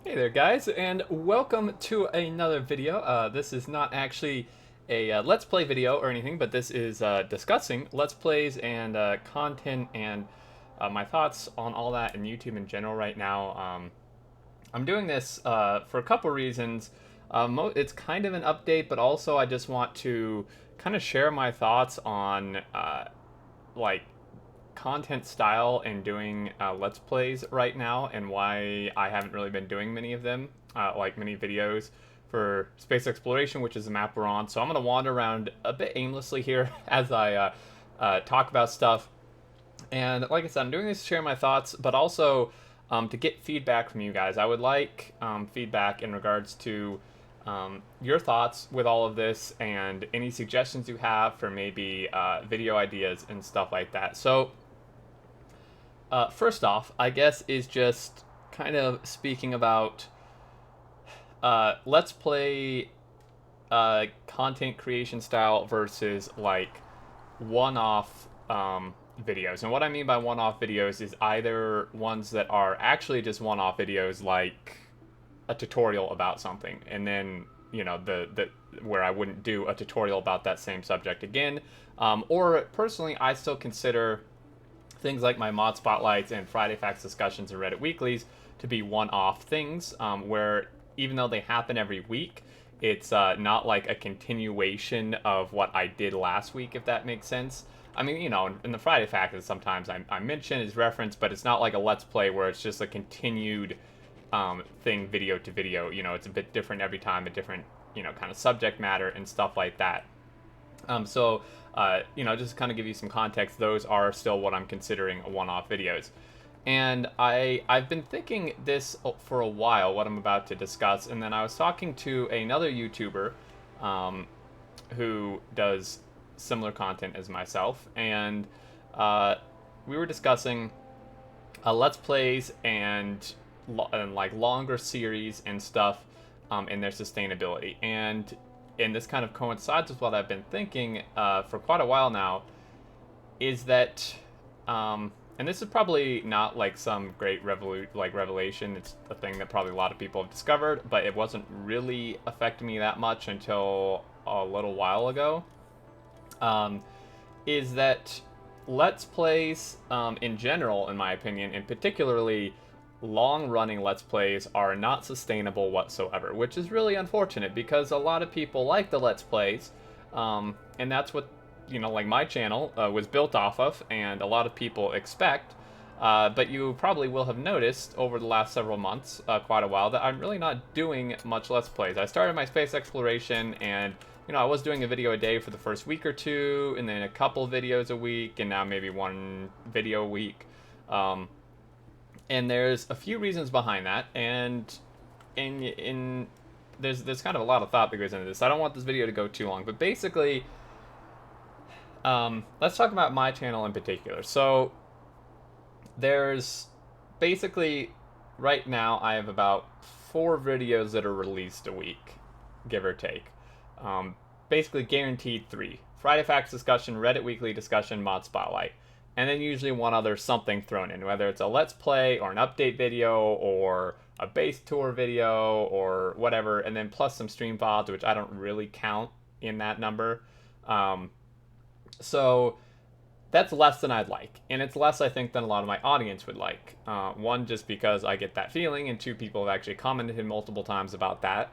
Hey there guys, and welcome to another video. This is not actually a Let's Play video or anything, but this is discussing Let's Plays and content and my thoughts on all that in YouTube in general right now. I'm doing this for a couple reasons. It's kind of an update, but also I just want to kind of share my thoughts on like content style and doing Let's Plays right now, and why I haven't really been doing many of them, like many videos for space exploration, which is the map we're on. So I'm going to wander around a bit aimlessly here as I talk about stuff. And like I said, I'm doing this to share my thoughts, but also to get feedback from you guys. I would like feedback in regards to your thoughts with all of this and any suggestions you have for maybe video ideas and stuff like that. So first off, I guess, is just kind of speaking about Let's Play content creation style versus like one-off videos. And what I mean by one-off videos is either ones that are actually just one-off videos, like a tutorial about something, and then the where I wouldn't do a tutorial about that same subject again, or personally, I still consider things like my mod spotlights and Friday Facts discussions and Reddit weeklies to be one-off things, where even though they happen every week, it's not like a continuation of what I did last week, if that makes sense. I mean, in the Friday Facts, sometimes I mention is referenced, but it's not like a Let's Play where it's just a continued thing, video to video. It's a bit different every time, a different, kind of subject matter and stuff like that. Just to kind of give you some context, those are still what I'm considering one-off videos. And I've been thinking this for a while, what I'm about to discuss, and then I was talking to another YouTuber who does similar content as myself, and we were discussing Let's Plays and like longer series and stuff, and their sustainability. And this kind of coincides with what I've been thinking for quite a while now, is that, and this is probably not like some great revelation. It's a thing that probably a lot of people have discovered, but it wasn't really affecting me that much until a little while ago. Is that Let's Plays in general, in my opinion, and particularly long-running Let's Plays, are not sustainable whatsoever, which is really unfortunate because a lot of people like the Let's Plays, and that's what, like my channel was built off of, and a lot of people expect. But you probably will have noticed over the last several months, quite a while, that I'm really not doing much Let's Plays. I started my space exploration, and I was doing a video a day for the first week or two, and then a couple videos a week, and now maybe one video a week. And there's a few reasons behind that, and there's kind of a lot of thought that goes into this. I don't want this video to go too long, but basically, let's talk about my channel in particular. So there's basically, right now, I have about 4 videos that are released a week, give or take. Basically guaranteed 3. Friday Facts discussion, Reddit weekly discussion, mod spotlight. And then usually one other something thrown in, whether it's a Let's Play or an update video or a base tour video or whatever, and then plus some stream VODs, which I don't really count in that number. So that's less than I'd like, and it's less, I think, than a lot of my audience would like. One, just because I get that feeling, and 2, people have actually commented multiple times about that.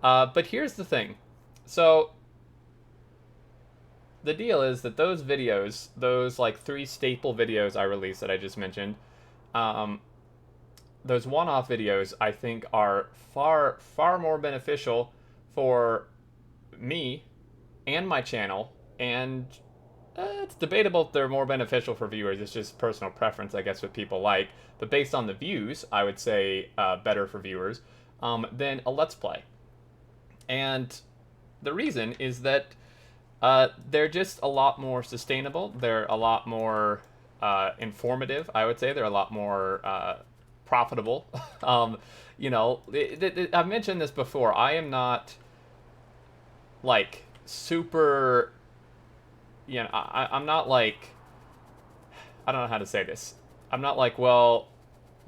But here's the thing. So the deal is that those videos, those like 3 staple videos I released that I just mentioned, those one-off videos, I think, are far, far more beneficial for me and my channel, and it's debatable if they're more beneficial for viewers. It's just personal preference, I guess, what people like. But based on the views, I would say better for viewers than a Let's Play. And the reason is that they're just a lot more sustainable. They're a lot more informative, I would say. They're a lot more profitable. I've mentioned this before. I am not like super, I'm not like, I don't know how to say this. I'm not like, well,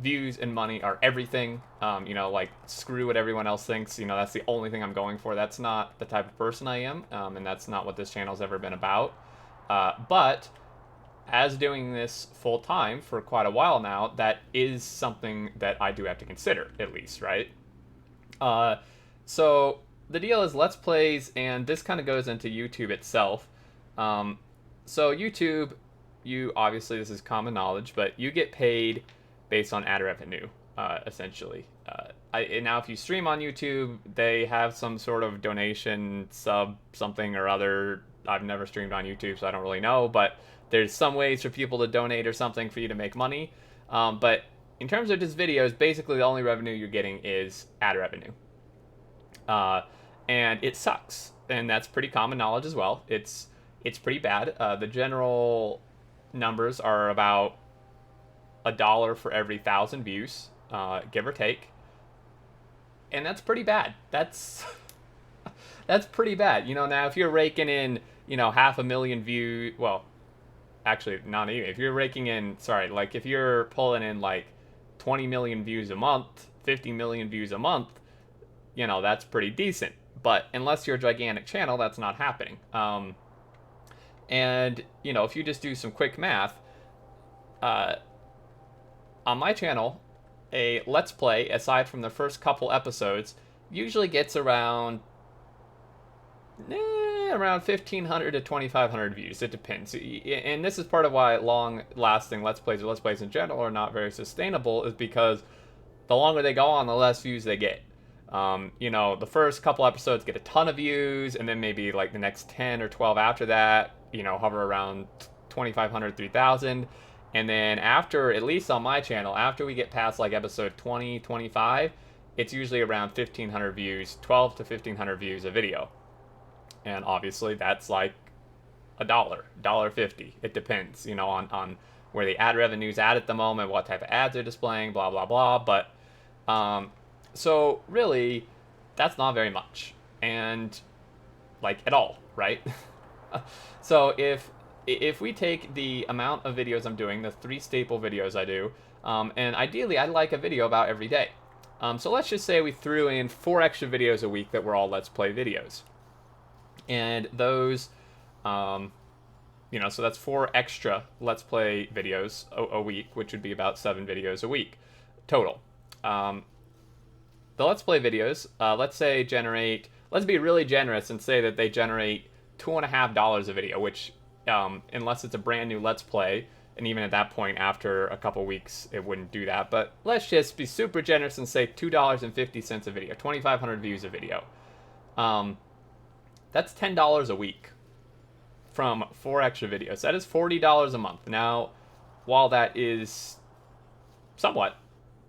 views and money are everything. Like screw what everyone else thinks. That's the only thing I'm going for. That's not the type of person I am, and that's not what this channel's ever been about. But as doing this full time for quite a while now, that is something that I do have to consider, at least, right? So the deal is Let's Plays, and this kind of goes into YouTube itself. So YouTube, obviously this is common knowledge, but you get paid based on ad revenue, essentially. Now, if you stream on YouTube, they have some sort of donation, sub, something or other. I've never streamed on YouTube, so I don't really know, but there's some ways for people to donate or something for you to make money. But in terms of just videos, basically the only revenue you're getting is ad revenue. And it sucks. And that's pretty common knowledge as well. It's pretty bad. The general numbers are about $1 for every 1,000 views, give or take. And that's pretty bad. That's pretty bad. Now if you're raking in, 500,000 views, well, actually not even. If you're raking in, like if you're pulling in like 20 million views a month, 50 million views a month, that's pretty decent. But unless you're a gigantic channel, that's not happening. And if you just do some quick math, on my channel, a Let's Play, aside from the first couple episodes, usually gets around 1,500 to 2,500 views. It depends. And this is part of why long-lasting Let's Plays or Let's Plays in general are not very sustainable, is because the longer they go on, the less views they get. The first couple episodes get a ton of views, and then maybe like the next 10 or 12 after that, hover around 2,500, 3,000. And then after, at least on my channel, after we get past like episode 20, 25, it's usually around 1,500 views, 12 to 1,500 views a video. And obviously that's like $1.50. It depends, on where the ad revenue's at the moment, what type of ads they're displaying, blah, blah, blah. But, so really, that's not very much. And like at all, right? So if we take the amount of videos I'm doing, the 3 staple videos I do, and ideally I'd like a video about every day. So let's just say we threw in 4 extra videos a week that were all Let's Play videos. And those, so that's 4 extra Let's Play videos a week, which would be about 7 videos a week total. The Let's Play videos, let's be really generous and say that they generate $2.50 a video, which, unless it's a brand new Let's Play, and even at that point, after a couple weeks, it wouldn't do that. But let's just be super generous and say $2.50 a video, 2,500 views a video. That's $10 a week from 4 extra videos. That is $40 a month. Now, while that is somewhat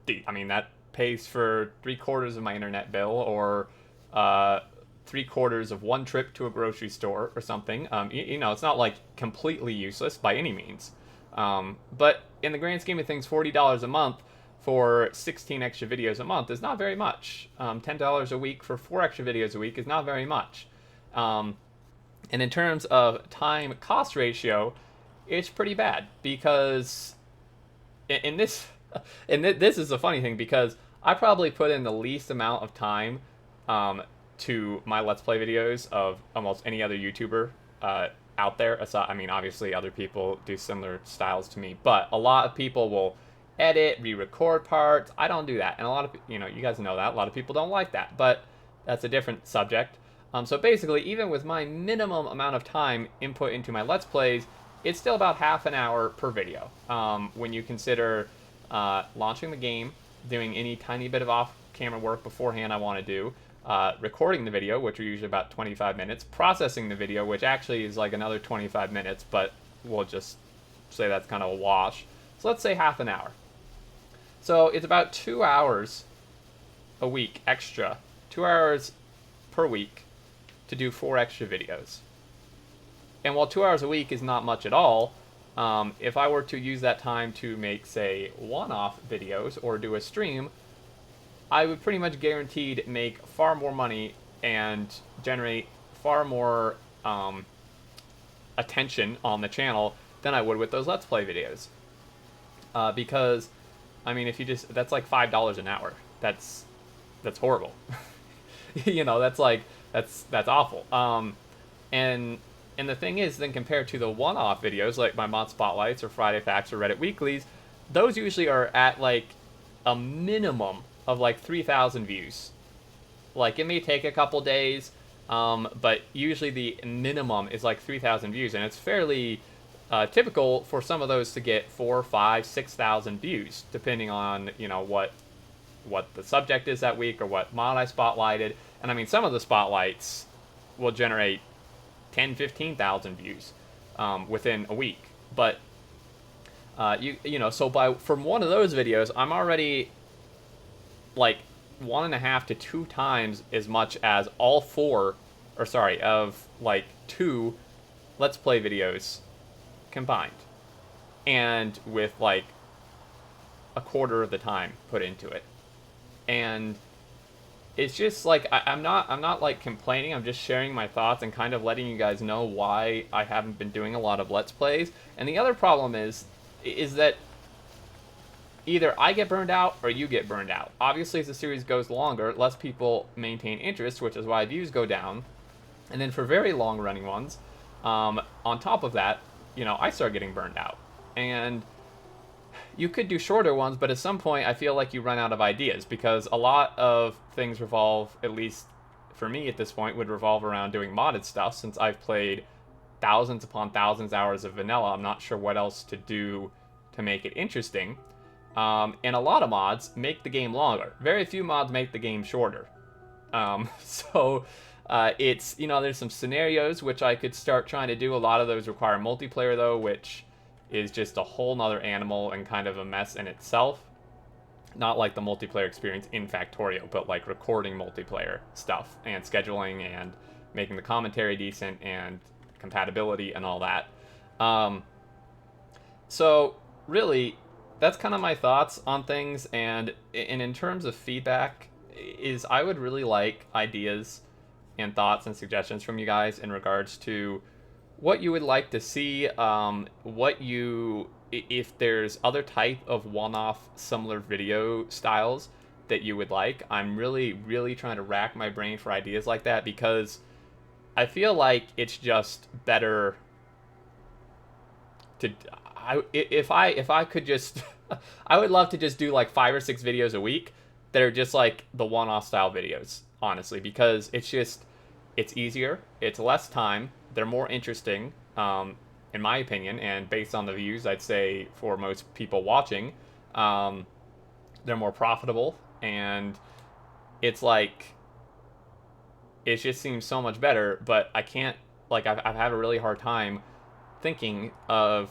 deep, that pays for 3/4 of my internet bill, or 3/4 of one trip to a grocery store or something. It's not like completely useless by any means. But in the grand scheme of things, $40 a month for 16 extra videos a month is not very much. $10 a week for 4 extra videos a week is not very much. And in terms of time cost ratio, it's pretty bad, because this is a funny thing, because I probably put in the least amount of time to my Let's Play videos of almost any other YouTuber out there. Obviously other people do similar styles to me, but a lot of people will edit, re-record parts. I don't do that, and a lot of you guys know that a lot of people don't like that, but that's a different subject. So basically, even with my minimum amount of time input into my Let's Plays, it's still about half an hour per video. When you consider launching the game, doing any tiny bit of off-camera work beforehand I want to do, recording the video, which are usually about 25 minutes, processing the video, which actually is like another 25 minutes, but we'll just say that's kind of a wash. So let's say half an hour. So it's about 2 hours a week extra, 2 hours per week to do 4 extra videos. And while 2 hours a week is not much at all, if I were to use that time to make, say, one-off videos or do a stream, I would pretty much guaranteed make far more money and generate far more attention on the channel than I would with those Let's Play videos. Because I mean, if you just, that's like $5 an hour. That's horrible. You know, that's like, that's awful. And and the thing is, then compared to the one-off videos like my mod spotlights or Friday facts or Reddit weeklies, those usually are at like a minimum of like 3,000 views. Like, it may take a couple days, but usually the minimum is like 3,000 views, and it's fairly typical for some of those to get 4, 5, 6,000 views, depending on, you know, what the subject is that week or what mod I spotlighted. And I mean, some of the spotlights will generate 10, 15,000 views within a week. But you know, so from one of those videos, I'm already like 1.5 to 2 times as much as all 4, or sorry, of like 2 Let's Play videos combined, and with like a quarter of the time put into it. And it's just like, I'm not like complaining. I'm just sharing my thoughts and kind of letting you guys know why I haven't been doing a lot of Let's Plays. And the other problem is that either I get burned out or you get burned out. Obviously, as the series goes longer, less people maintain interest, which is why views go down. And then for very long-running ones, on top of that, you know, I start getting burned out. And you could do shorter ones, but at some point I feel like you run out of ideas, because a lot of things revolve, at least for me at this point, would revolve around doing modded stuff. Since I've played thousands upon thousands hours of vanilla, I'm not sure what else to do to make it interesting. And a lot of mods make the game longer. Very few mods make the game shorter. So it's, you know, there's some scenarios which I could start trying to do. A lot of those require multiplayer, though, which is just a whole nother animal and kind of a mess in itself. Not like the multiplayer experience in Factorio, but like recording multiplayer stuff and scheduling and making the commentary decent and compatibility and all that. So really, that's kind of my thoughts on things. And in terms of feedback, is I would really like ideas and thoughts and suggestions from you guys in regards to what you would like to see, if there's other type of one-off similar video styles that you would like. I'm really trying to rack my brain for ideas like that, because I feel like it's just better to, if I could just I would love to just do like 5 or 6 videos a week that are just like the one-off style videos, honestly, because it's easier, it's less time, they're more interesting, in my opinion, and based on the views, I'd say for most people watching, they're more profitable, and it's like, it just seems so much better. But I can't, like, I've had a really hard time thinking of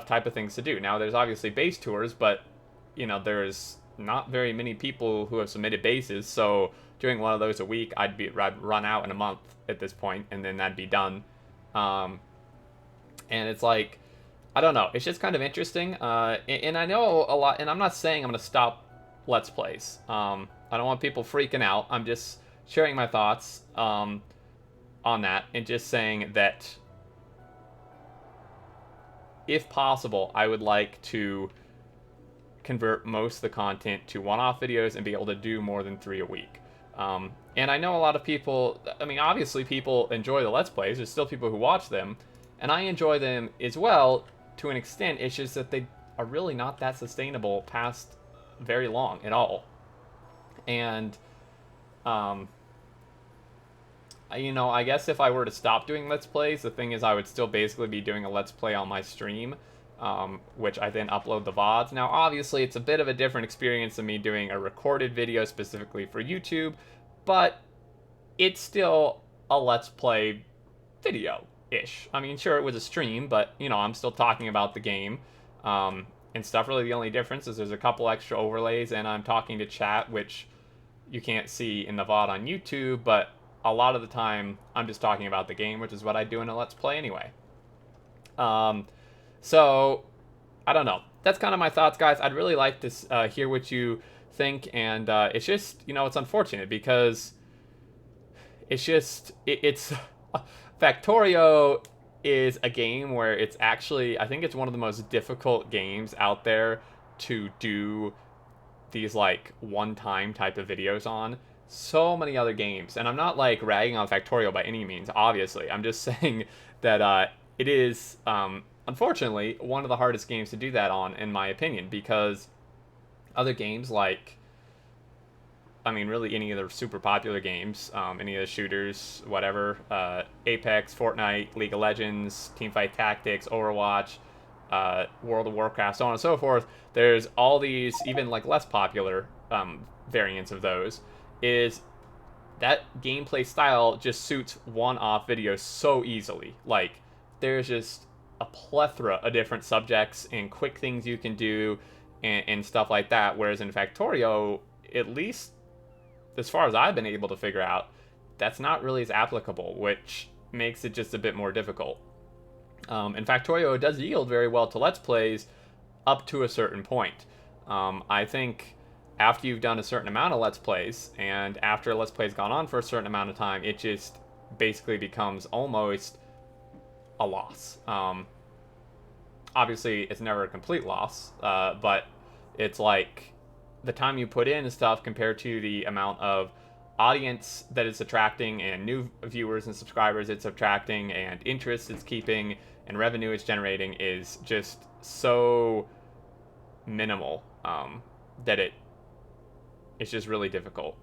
type of things to do. Now, there's obviously base tours, but, you know, there's not very many people who have submitted bases, so doing one of those a week, I'd run out in a month at this point, and then that'd be done. And it's like, I don't know, it's just kind of interesting, and I know a lot, and I'm not saying I'm going to stop Let's Plays. I don't want people freaking out. I'm just sharing my thoughts on that, and just saying that if possible, I would like to convert most of the content to one-off videos and be able to do more than 3 a week. And I know a lot of people, I mean, obviously people enjoy the Let's Plays. There's still people who watch them, and I enjoy them as well to an extent. It's just that they are really not that sustainable past very long at all. And, you know, I guess if I were to stop doing Let's Plays, the thing is I would still basically be doing a Let's Play on my stream, which I then upload the VODs. Now, obviously, it's a bit of a different experience than me doing a recorded video specifically for YouTube, but it's still a Let's Play video-ish. I mean, sure, it was a stream, but, you know, I'm still talking about the game and stuff. Really, the only difference is there's a couple extra overlays, and I'm talking to chat, which you can't see in the VOD on YouTube, but a lot of the time, I'm just talking about the game, which is what I do in a Let's Play anyway. So, I don't know. That's kind of my thoughts, guys. I'd really like to hear what you think, and it's just, you know, it's unfortunate because it's just, it's Factorio is a game where it's actually, I think it's one of the most difficult games out there to do these like one-time type of videos on so many other games. And I'm not like ragging on Factorio by any means, obviously. I'm just saying that it is unfortunately one of the hardest games to do that on, in my opinion, because other games like, I mean, really any of the super popular games, any of the shooters, whatever, Apex, Fortnite, League of Legends, Teamfight Tactics, Overwatch, World of Warcraft, so on and so forth. There's all these, even like less popular variants of those. Is that gameplay style just suits one-off videos so easily. Like, there's just a plethora of different subjects and quick things you can do and stuff like that. Whereas in Factorio, at least as far as I've been able to figure out, that's not really as applicable, which makes it just a bit more difficult. And Factorio does yield very well to Let's Plays up to a certain point. I think after you've done a certain amount of Let's Plays, and after a Let's Play's gone on for a certain amount of time, it just basically becomes almost a loss. Obviously, it's never a complete loss, but it's like the time you put in and stuff compared to the amount of audience that it's attracting and new viewers and subscribers it's attracting and interest it's keeping and revenue it's generating is just so minimal that it's just really difficult.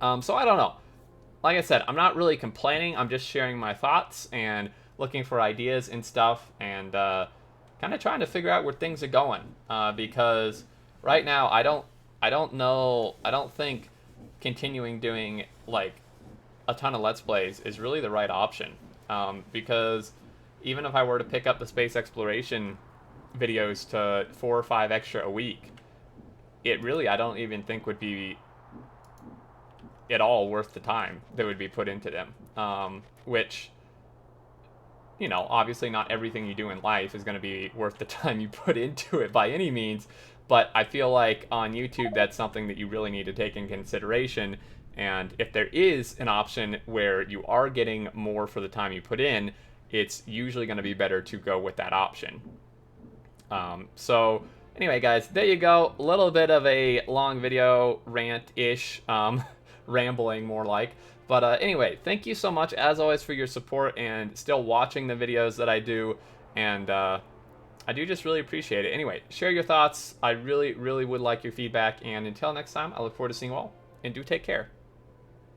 So I don't know. Like I said, I'm not really complaining. I'm just sharing my thoughts and looking for ideas and stuff and kind of trying to figure out where things are going because right now I don't know. I don't think continuing doing like a ton of Let's Plays is really the right option because even if I were to pick up the space exploration videos to 4 or 5 extra a week, it really I don't even think would be at all worth the time that would be put into them. Which, you know, obviously not everything you do in life is going to be worth the time you put into it by any means, but I feel like on YouTube that's something that you really need to take in consideration. And if there is an option where you are getting more for the time you put in, it's usually going to be better to go with that option. So anyway, guys, there you go. A little bit of a long video rant-ish, rambling more like. But anyway, thank you so much, as always, for your support and still watching the videos that I do. And I do just really appreciate it. Anyway, share your thoughts. I really, really would like your feedback. And until next time, I look forward to seeing you all. And do take care.